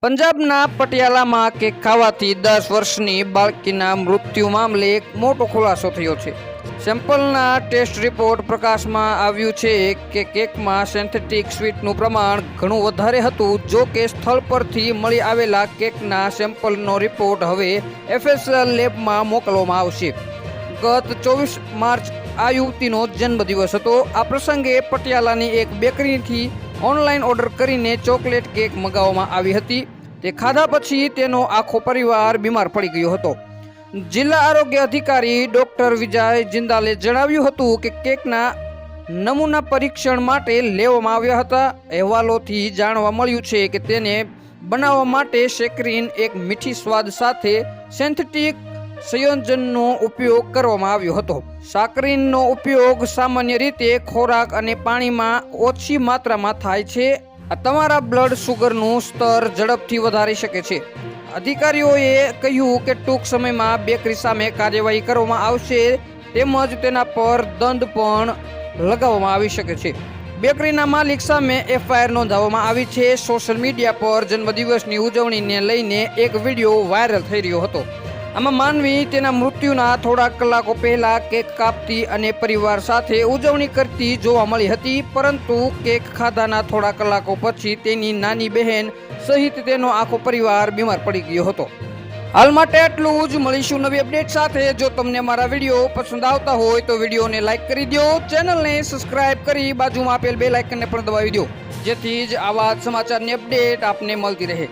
પંજાબના પટિયાલામાં કેક ખાવાથી 10 વર્ષની બાળકીના મૃત્યુ મામલે એક મોટો ખુલાસો થયો છે। સેમ્પલના ટેસ્ટ રિપોર્ટ પ્રકાશમાં આવ્યું છે કે કેકમાં સિન્થેટિક સ્વીટનું પ્રમાણ ઘણું વધારે હતું। જો કે સ્થળ પરથી મળી આવેલા કેકના સેમ્પલનો રિપોર્ટ હવે FSL લેબમાં મોકલવામાં આવશે। ગત 24 માર્ચ આ યુવતીનો જન્મદિવસ હતો। આ પ્રસંગે પટિયાલાની એક બેકરીથી ઓનલાઈન ઓર્ડર કરીને ચોકલેટ કેક મંગાવવામાં આવી હતી। તે ખાધા પછી તેનો આખો પરિવાર બીમાર પડી ગયો હતો। જિલ્લા આરોગ્ય અધિકારી ડોક્ટર વિજય જિંદાલે જણાવ્યું હતું કે કેકના નમૂના પરીક્ષણ માટે લેવામાં આવ્યા હતા। અહેવાલોથી જાણવા મળ્યું છે કે તેને બનાવવા માટે સેકરીન એક મીઠી સ્વાદ સાથે સિન્થેટિક સંયોજનનો ઉપયોગ કરવામાં આવ્યો હતો। સાકરીનનો ઉપયોગ સામાન્ય રીતે ખોરાક અને પાણીમાં ઓછી માત્રામાં થાય છે। આ તમારા બ્લડ શુગરનું સ્તર ઝડપથી વધારી શકે છે। અધિકારીઓએ કહ્યું કે ટૂંક સમયમાં બેકરી સામે કાર્યવાહી કરવામાં આવશે તેમજ તેના પર દંડ પણ લગાવવામાં આવી શકે છે। બેકરીના માલિક સામે FIR નોંધાવવામાં આવી છે। સોશિયલ મીડિયા પર જન્મદિવસની ઉજવણીને લઈને એક વિડીયો વાયરલ થઈ રહ્યો હતો। આમાં માનવી તેના મૃત્યુના થોડા કલાકો પહેલા કેક કાપતી અને પરિવાર સાથે ઉજવણી કરતી જોવા મળી હતી, પરંતુ કેક ખાધાના થોડા કલાકો પછી તેની નાની બહેન સહિત તેનો આખો પરિવાર બીમાર પડી ગયો હતો। હાલ માટે આટલું જ। મળીશું નવી અપડેટ સાથે। જો તમને મારા વિડીયો પસંદ આવતા હોય તો વિડીયોને લાઈક કરી દો, ચેનલને સબસ્ક્રાઇબ કરી બાજુમાં આપેલ બેલ આઇકનને પણ દબાવી દો, જેથી જ આવા સમાચારની અપડેટ આપને મળતી રહે।